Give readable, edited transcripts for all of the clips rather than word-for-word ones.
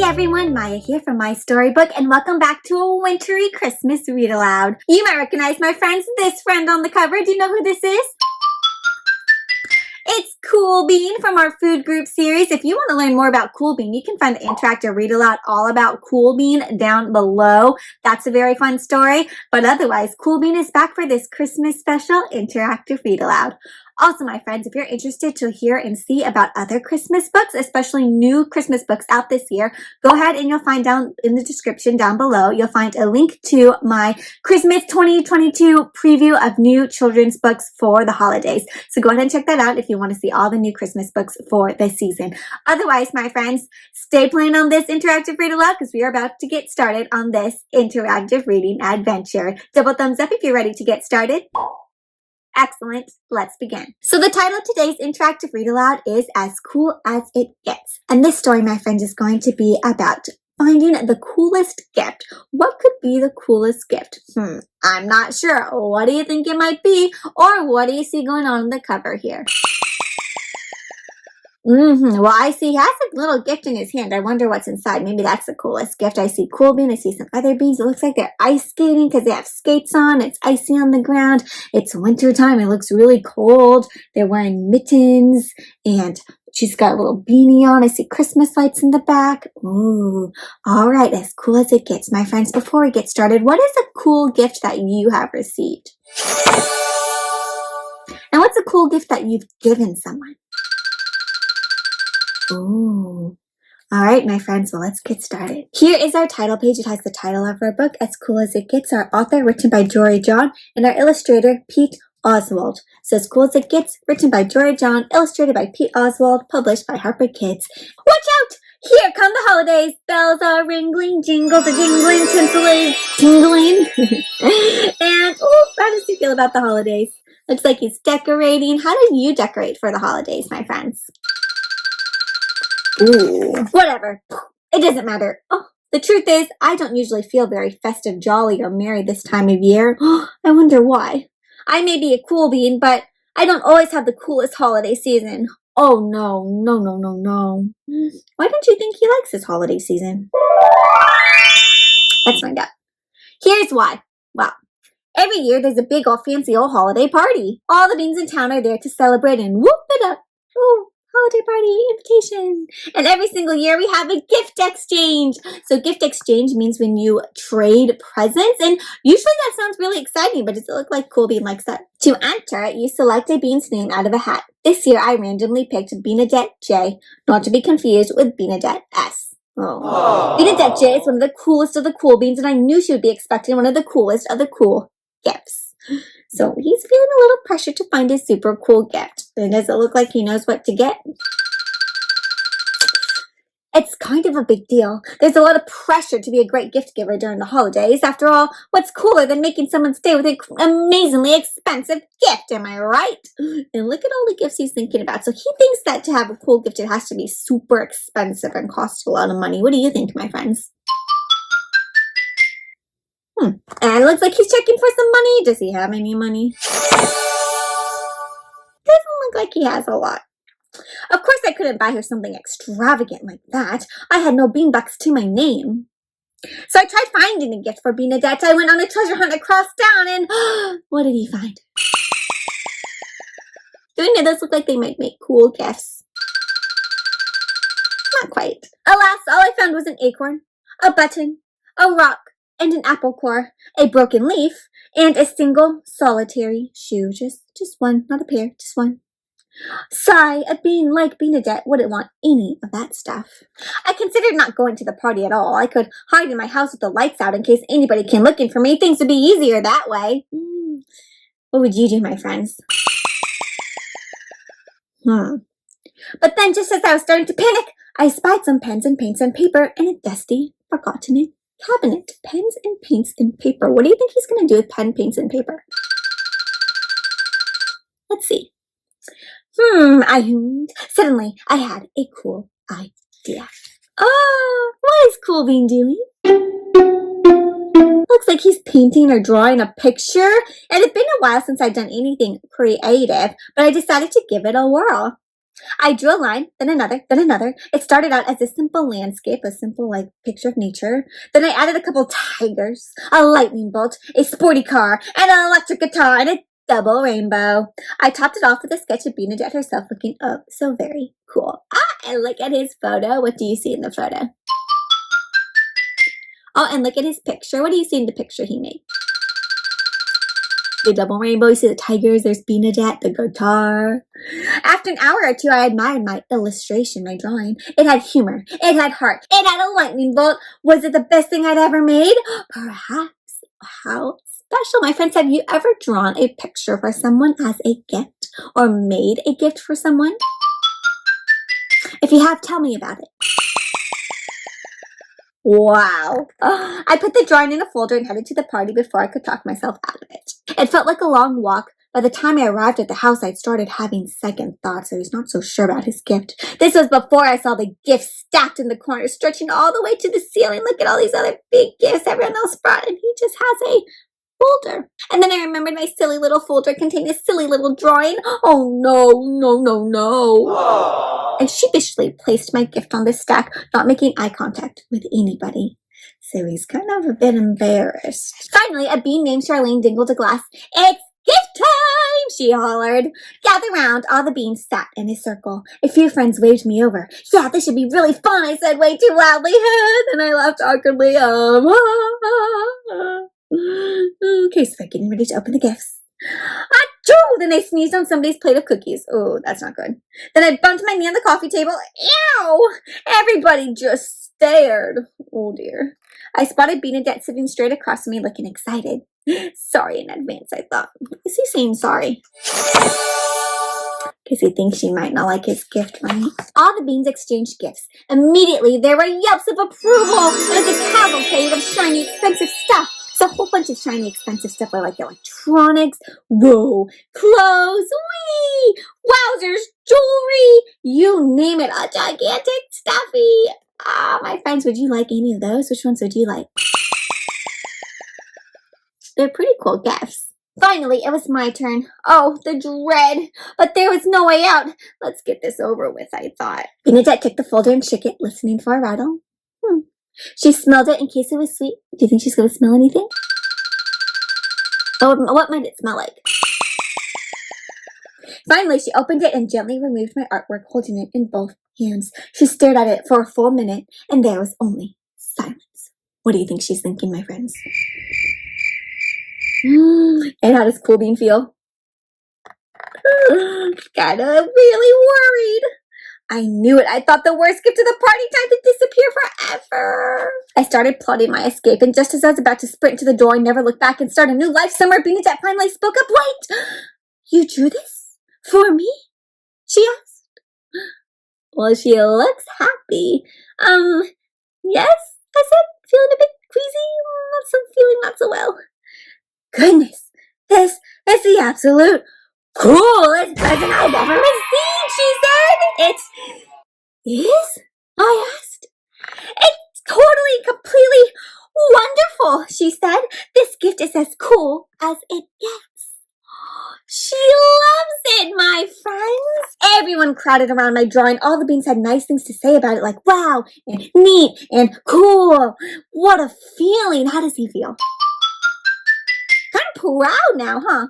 everyone, Maya here from My Storybook, and welcome back to a wintry Christmas read aloud. You might recognize my friends, this friend on the cover. Do you know who this is? It's Cool Bean from our food group series. If you want to learn more about Cool Bean, you can find the interactive read aloud all about Cool Bean down below. That's a very fun story. But otherwise, Cool Bean is back for this Christmas special interactive read aloud. Also, my friends, if you're interested to hear and see about other Christmas books, especially new Christmas books out this year, go ahead and you'll find down in the description down below, you'll find a link to my Christmas 2022 preview of new children's books for the holidays. So go ahead and check that out if you want to see all the new Christmas books for this season. Otherwise, my friends, stay playing on this interactive read aloud because we are about to get started on this interactive reading adventure. Double thumbs up if you're ready to get started. Excellent. Let's begin. So the title of today's interactive read aloud is As Cool as It Gets. And this story, my friend, is going to be about finding the coolest gift. What could be the coolest gift? I'm not sure. What do you think it might be? Or what do you see going on the cover here? Well, I see he has a little gift in his hand. I wonder what's inside. Maybe that's the coolest gift. I see Cool Bean. I see some other beans. It looks like they're ice skating because they have skates on. It's icy on the ground. It's winter time. It looks really cold. They're wearing mittens and she's got a little beanie on. I see Christmas lights in the back. Ooh, all right. As cool as it gets, my friends. Before we get started, what is a cool gift that you have received? And what's a cool gift that you've given someone? Ooh. All right, my friends, well, let's get started. Here is our title page. It has the title of our book, As Cool as It Gets, our author, written by Jory John, and our illustrator, Pete Oswald. So As Cool as It Gets, written by Jory John, illustrated by Pete Oswald, published by Harper Kids. Watch out! Here come the holidays. Bells are ringling, jingles are jingling, tinsel is tingling. And, how does he feel about the holidays? Looks like he's decorating. How do you decorate for the holidays, my friends? Ooh, whatever. It doesn't matter. Oh, the truth is, I don't usually feel very festive, jolly, or merry this time of year. I wonder why. I may be a cool bean, but I don't always have the coolest holiday season. Oh, no. Why don't you think he likes this holiday season? Let's find out. Here's why. Well, every year there's a big old fancy old holiday party. All the beans in town are there to celebrate and whoop it up. Ooh. Holiday party invitation. And every single year we have a gift exchange. So gift exchange means when you trade presents, and usually that sounds really exciting, but does it look like Cool Bean likes that? To enter, you select a bean's name out of a hat. This year I randomly picked Beanadette J, not to be confused with Beanadette S. Beanadette J is one of the coolest of the cool beans, and I knew she would be expecting one of the coolest of the cool gifts. So he's feeling a little pressure to find a super cool gift. And does it look like he knows what to get? It's kind of a big deal. There's a lot of pressure to be a great gift giver during the holidays. After all, what's cooler than making someone stay with an amazingly expensive gift, am I right? And look at all the gifts he's thinking about. So he thinks that to have a cool gift, it has to be super expensive and cost a lot of money. What do you think, my friends? And it looks like he's checking for some money. Does he have any money? Doesn't look like he has a lot. Of course I couldn't buy her something extravagant like that. I had no beanbucks to my name. So I tried finding a gift for Beanadette. I went on a treasure hunt across town and what did he find? Doing it does look like they might make cool gifts. Not quite. Alas, all I found was an acorn, a button, a rock, and an apple core, a broken leaf, and a single solitary shoe. Just one, not a pair, just one. Sigh, a bean like Beanadette wouldn't want any of that stuff. I considered not going to the party at all. I could hide in my house with the lights out in case anybody came looking for me. Things would be easier that way. What would you do, my friends? But then, just as I was starting to panic, I spied some pens and paints and paper in a dusty, forgotten cabinet. Pens and paints and paper. What do you think he's going to do with pen, paints, and paper? Let's see. I hummed. Suddenly, I had a cool idea. What is Cool Bean doing? Looks like he's painting or drawing a picture. It had been a while since I'd done anything creative, but I decided to give it a whirl. I drew a line, then another, then another. It started out as a simple landscape, a simple, picture of nature. Then I added a couple tigers, a lightning bolt, a sporty car, and an electric guitar, and a double rainbow. I topped it off with a sketch of Bernadette herself looking, oh, so very cool. And look at his photo. What do you see in the photo? Oh, and look at his picture. What do you see in the picture he made? The double rainbow, you see the tigers, there's Bernadette, the guitar. After an hour or two, I admired my illustration, my drawing. It had humor, it had heart, it had a lightning bolt. Was it the best thing I'd ever made? Perhaps. How special. My friends, have you ever drawn a picture for someone as a gift or made a gift for someone? If you have, tell me about it. Wow. I put the drawing in a folder and headed to the party before I could talk myself out of it. It felt like a long walk. By the time I arrived at the house, I'd started having second thoughts. I was not so sure about his gift. This was before I saw the gifts stacked in the corner, stretching all the way to the ceiling. Look at all these other big gifts everyone else brought, and he just has a folder. And then I remembered my silly little folder contained a silly little drawing. Oh no, no, no, no. I sheepishly placed my gift on the stack, not making eye contact with anybody. So he's kind of a bit embarrassed. Finally, a bean named Charlene dingled a glass. It's gift time, she hollered. Gather round. All the beans sat in a circle. A few friends waved me over. Yeah, this should be really fun, I said way too loudly. And I laughed awkwardly. Okay, so they're getting ready to open the gifts. Achoo! Then I sneezed on somebody's plate of cookies. Oh, that's not good. Then I bumped my knee on the coffee table. Ew! Everybody just stared. Oh dear. I spotted Bernadette sitting straight across from me looking excited. Sorry in advance, I thought. Is he saying sorry? Because he thinks she might not like his gift, right? All the beans exchanged gifts. Immediately, there were yelps of approval. There was a cavalcade of shiny, expensive stuff. It's a whole bunch of shiny, expensive stuff like electronics, whoa, clothes, wee, wowzers, jewelry, you name it, a gigantic stuffy. My friends, would you like any of those? Which ones would you like? They're pretty cool gifts. Finally, it was my turn. Oh, the dread. But there was no way out. Let's get this over with, I thought. Bernadette took the folder and shook it, listening for a rattle. She smelled it in case it was sweet. Do you think she's going to smell anything? Oh, what might it smell like? Finally, she opened it and gently removed my artwork, holding it in both hands. She stared at it for a full minute, and there was only silence. What do you think she's thinking, my friends? And how does Cool Bean feel? Kind of really worried. I knew it. I thought the worst gift of the party, time to disappear forever. I started plotting my escape, and just as I was about to sprint to the door and never look back and start a new life somewhere, Bernadette finally spoke up. Wait! You drew this? For me? She asked. Well, she looks happy. Yes? I said, feeling a bit queasy, feeling not so well. Goodness, this is the absolute coolest present I've ever received, she said. It is? I asked. It's totally, completely wonderful, she said. This gift is as cool as it gets. She loves it, my friends. Everyone crowded around my drawing. All the beans had nice things to say about it, like wow, and neat, and cool. What a feeling. How does he feel? Kind of proud now, huh?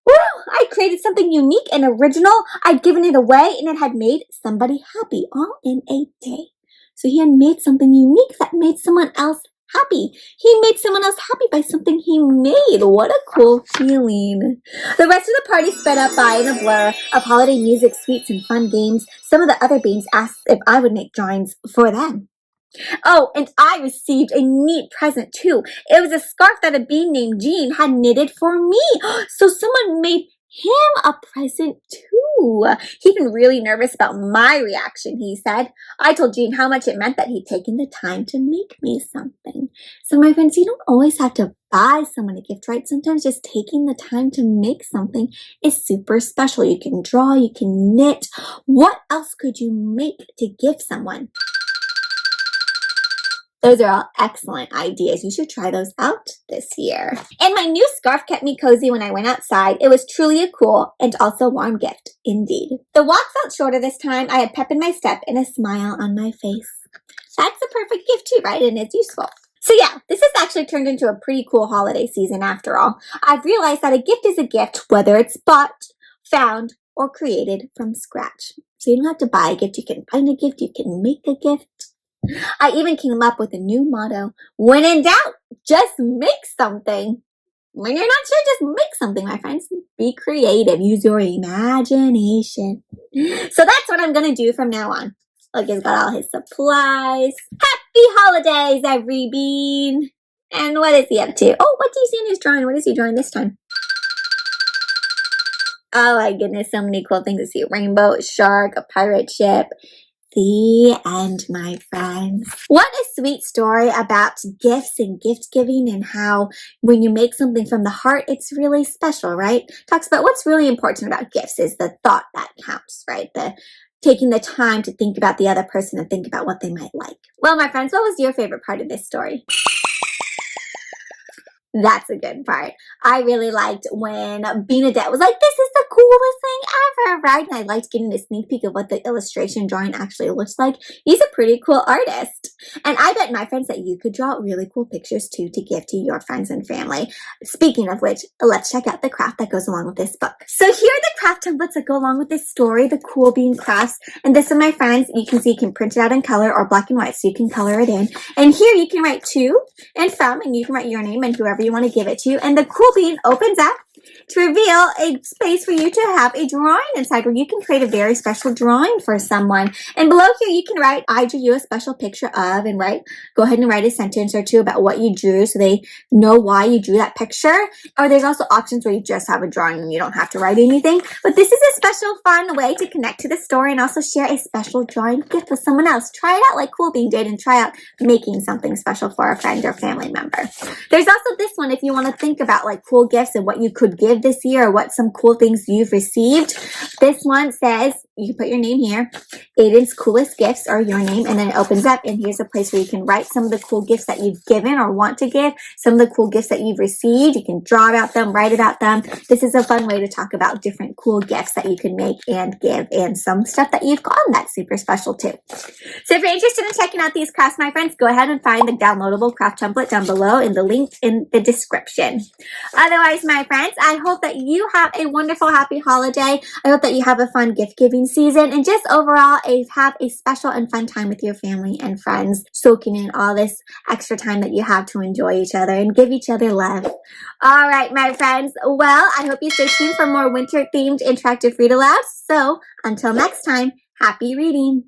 Well, I created something unique and original. I'd given it away, and it had made somebody happy all in a day. So he had made something unique that made someone else happy. He made someone else happy by something he made. What a cool feeling. The rest of the party sped up by in a blur of holiday music, sweets, and fun games. Some of the other beans asked if I would make drawings for them. Oh, and I received a neat present too. It was a scarf that a bean named Jean had knitted for me. So someone made him a present too. He'd been really nervous about my reaction, he said. I told Jean how much it meant that he'd taken the time to make me something. So my friends, you don't always have to buy someone a gift, right? Sometimes just taking the time to make something is super special. You can draw, you can knit. What else could you make to give someone? Those are all excellent ideas. You should try those out this year. And my new scarf kept me cozy when I went outside. It was truly a cool and also warm gift, indeed. The walk felt shorter this time. I had pep in my step and a smile on my face. That's a perfect gift too, right? And it's useful. So yeah, this has actually turned into a pretty cool holiday season after all. I've realized that a gift is a gift, whether it's bought, found, or created from scratch. So you don't have to buy a gift. You can find a gift. You can make a gift. I even came up with a new motto. When in doubt, just make something. When you're not sure, just make something, my friends. Be creative. Use your imagination. So that's what I'm going to do from now on. Look, he's got all his supplies. Happy holidays, every bean. And what is he up to? Oh, what do you see in his drawing? What is he drawing this time? Oh my goodness, so many cool things to see. A rainbow, a shark, a pirate ship. The end, my friends. What a sweet story about gifts and gift giving and how when you make something from the heart, it's really special, right? Talks about what's really important about gifts is the thought that counts, right? Taking the time to think about the other person and think about what they might like. Well, my friends, what was your favorite part of this story? That's a good part. I really liked when Benedette was like, this is the coolest thing ever, right? And I liked getting a sneak peek of what the illustration drawing actually looks like. He's a pretty cool artist. And I bet, my friends, that you could draw really cool pictures too to give to your friends and family. Speaking of which, let's check out the craft that goes along with this book. So here are the craft templates that go along with this story, the Cool Bean crafts. And this one, my friends, you can see you can print it out in color or black and white, so you can color it in. And here you can write to and from, and you can write your name and whoever you want to give it to. And the Cool Bean opens up to reveal a space for you to have a drawing inside where you can create a very special drawing for someone. And below here you can write, I drew you a special picture of, and go ahead and write a sentence or two about what you drew so they know why you drew that picture. Or there's also options where you just have a drawing and you don't have to write anything. But this is a special fun way to connect to the story and also share a special drawing gift with someone else. Try it out like Cool Bean did and try out making something special for a friend or family member. There's also this one if you want to think about like cool gifts and what you could give this year or what some cool things you've received. This one says, you can put your name here, Aiden's coolest gifts, or your name, and then it opens up and here's a place where you can write some of the cool gifts that you've given or want to give, some of the cool gifts that you've received. You can draw about them, write about them. This is a fun way to talk about different cool gifts that you can make and give, and some stuff that you've gotten that's super special too. So if you're interested in checking out these crafts, my friends, go ahead and find the downloadable craft template down below in the link in the description. Otherwise, my friends, I hope that you have a wonderful, happy holiday. I hope that you have a fun gift-giving season and just overall have a special and fun time with your family and friends, soaking in all this extra time that you have to enjoy each other and give each other love. All right, my friends. Well, I hope you stay tuned for more winter-themed interactive read-alouds. So until next time, happy reading.